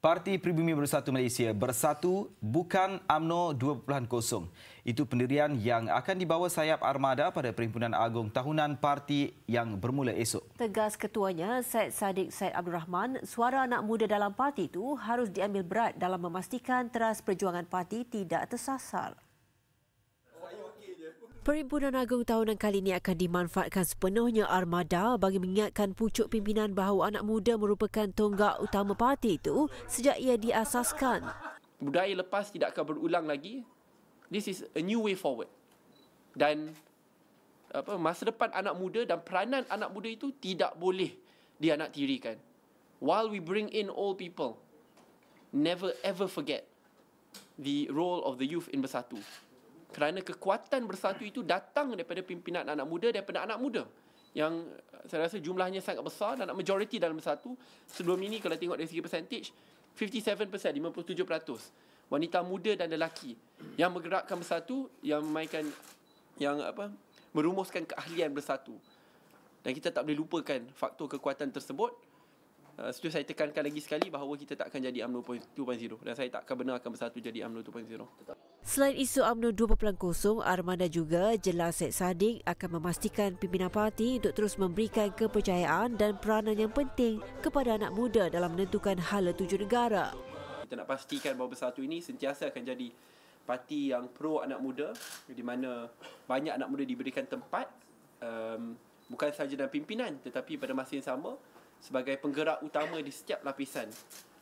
Parti Pribumi Bersatu Malaysia bersatu bukan UMNO 2.0. Itu pendirian yang akan dibawa sayap armada pada Perhimpunan Agung Tahunan Parti yang bermula esok. Tegas ketuanya Syed Saddiq Syed Abdul Rahman, suara anak muda dalam parti itu harus diambil berat dalam memastikan teras perjuangan parti tidak tersasar. Perhimpunan Agung Tahunan kali ini akan dimanfaatkan sepenuhnya armada bagi mengingatkan pucuk pimpinan bahawa anak muda merupakan tonggak utama parti itu sejak ia diasaskan. Budaya lepas tidak akan berulang lagi. This is a new way forward. Dan masa depan anak muda dan peranan anak muda itu tidak boleh dianaktirikan. While we bring in old people, never ever forget the role of the youth in Bersatu. Kerana kekuatan Bersatu itu datang daripada pimpinan anak muda, daripada anak muda yang saya rasa jumlahnya sangat besar dan majoriti dalam Bersatu. Sebelum ini kalau tengok dari segi percentage, 57%, 57% wanita muda dan lelaki yang bergerakkan Bersatu, yang memainkan, merumuskan keahlian Bersatu. Dan kita tak boleh lupakan faktor kekuatan tersebut. Setuju saya tekankan lagi sekali bahawa kita tak akan jadi UMNO 2.0 dan saya tak akan benarkan Bersatu jadi UMNO 2.0. Selain isu UMNO 2.0, armada juga jelas Syed Saddiq akan memastikan pimpinan parti untuk terus memberikan kepercayaan dan peranan yang penting kepada anak muda dalam menentukan hala tuju negara. Kita nak pastikan bahawa Bersatu ini sentiasa akan jadi parti yang pro anak muda, di mana banyak anak muda diberikan tempat, bukan sahaja dalam pimpinan tetapi pada masa yang sama sebagai penggerak utama di setiap lapisan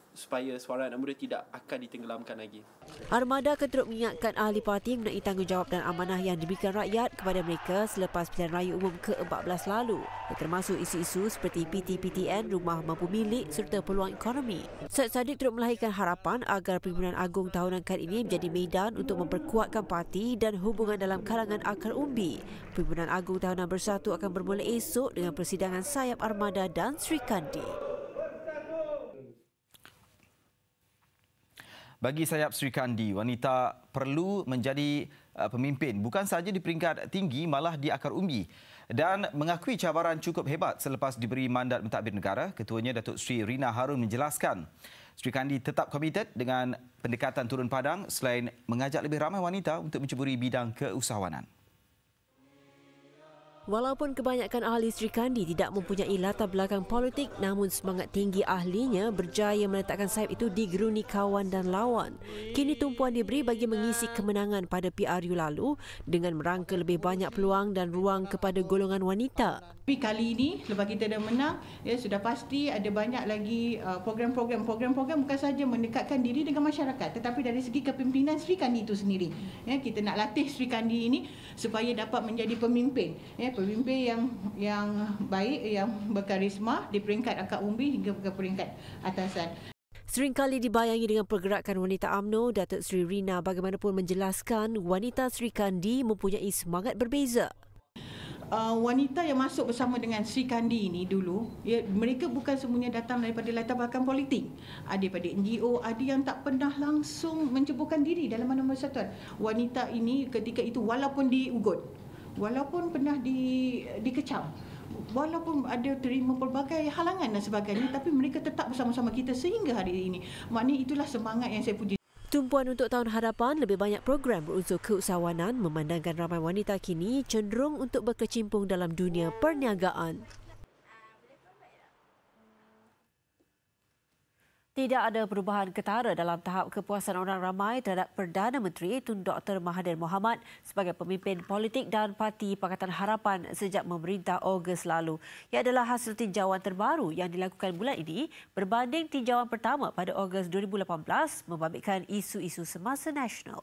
supaya suara anak muda tidak akan ditenggelamkan lagi. Armada akan terus mengingatkan ahli parti mengenai tanggungjawab dan amanah yang diberikan rakyat kepada mereka selepas pilihan raya umum ke-14 lalu, termasuk isu-isu seperti PT-PTN, rumah mampu milik serta peluang ekonomi. Syed Saddiq terus melahirkan harapan agar Perhimpunan Agung Tahunan kali ini menjadi medan untuk memperkuatkan parti dan hubungan dalam kalangan akar umbi. Perhimpunan Agung Tahunan Bersatu akan bermula esok dengan persidangan sayap armada dan Sri Kandi. Bagi sayap Sri Kandi, wanita perlu menjadi pemimpin bukan sahaja di peringkat tinggi, malah di akar umbi. Dan mengakui cabaran cukup hebat selepas diberi mandat mentadbir negara, Ketuanya Datuk Seri Rina Harun menjelaskan Sri Kandi tetap komited dengan pendekatan turun padang selain mengajak lebih ramai wanita untuk menceburi bidang keusahawanan. Walaupun kebanyakan ahli Sri Kandi tidak mempunyai latar belakang politik, namun semangat tinggi ahlinya berjaya meletakkan sayap itu digeruni kawan dan lawan. Kini tumpuan diberi bagi mengisi kemenangan pada PRU lalu dengan merangka lebih banyak peluang dan ruang kepada golongan wanita. Tapi kali ini, lepas kita dah menang, sudah pasti ada banyak lagi program-program bukan sahaja mendekatkan diri dengan masyarakat, tetapi dari segi kepimpinan Sri Kandi itu sendiri. Kita nak latih Sri Kandi ini supaya dapat menjadi pemimpin. Pemimpin yang baik, yang berkarisma di peringkat akar umbi hingga ke peringkat atasan. Seringkali dibayangi dengan pergerakan wanita UMNO, Datuk Seri Rina bagaimanapun menjelaskan wanita Sri Kandi mempunyai semangat berbeza. Wanita yang masuk bersama dengan Sri Kandi ini dulu, mereka bukan semuanya datang daripada latar belakang politik. Ada daripada NGO, ada yang tak pernah langsung menceburkan diri dalam mana-mana persatuan. Wanita ini ketika itu walaupun diugut, walaupun pernah dikecam, walaupun ada terima pelbagai halangan dan sebagainya, tapi mereka tetap bersama-sama kita sehingga hari ini. Maknanya itulah semangat yang saya puji. Tumpuan untuk tahun hadapan lebih banyak program berunsur keusahawanan memandangkan ramai wanita kini cenderung untuk berkecimpung dalam dunia perniagaan. Tidak ada perubahan ketara dalam tahap kepuasan orang ramai terhadap Perdana Menteri Tun Dr. Mahathir Mohamad sebagai pemimpin politik dan Parti Pakatan Harapan sejak memerintah Ogos lalu. Ia adalah hasil tinjauan terbaru yang dilakukan bulan ini berbanding tinjauan pertama pada Ogos 2018 membabitkan isu-isu semasa nasional.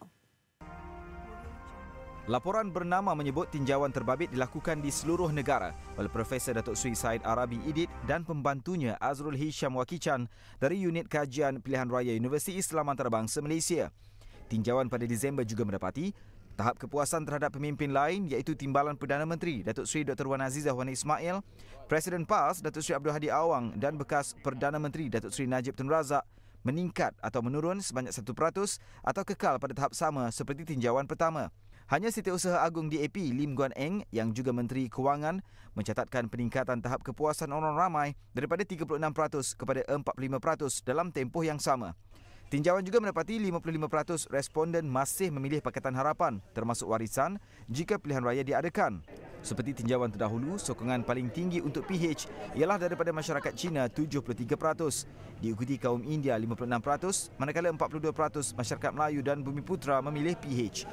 Laporan bernama menyebut tinjauan terbabit dilakukan di seluruh negara oleh Profesor Datuk Seri Said Arabi Idit dan pembantunya Azrul Hisham Wakichan dari Unit Kajian Pilihan Raya Universiti Islam Antarabangsa Malaysia. Tinjauan pada Disember juga mendapati tahap kepuasan terhadap pemimpin lain iaitu Timbalan Perdana Menteri Datuk Seri Dr. Wan Azizah Wan Ismail, Presiden PAS Datuk Seri Abdul Hadi Awang dan bekas Perdana Menteri Datuk Seri Najib Tun Razak meningkat atau menurun sebanyak 1% atau kekal pada tahap sama seperti tinjauan pertama. Hanya Setiausaha Agung DAP Lim Guan Eng yang juga Menteri Kewangan mencatatkan peningkatan tahap kepuasan orang ramai daripada 36% kepada 45% dalam tempoh yang sama. Tinjauan juga mendapati 55% responden masih memilih Pakatan Harapan termasuk warisan jika pilihan raya diadakan. Seperti tinjauan terdahulu, sokongan paling tinggi untuk PH ialah daripada masyarakat Cina 73%, diikuti kaum India 56%, manakala 42% masyarakat Melayu dan Bumiputera memilih PH.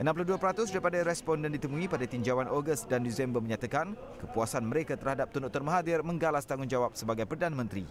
62% daripada responden ditemui pada tinjauan Ogos dan Disember menyatakan kepuasan mereka terhadap Tun Dr. Mahathir menggalas tanggungjawab sebagai Perdana Menteri.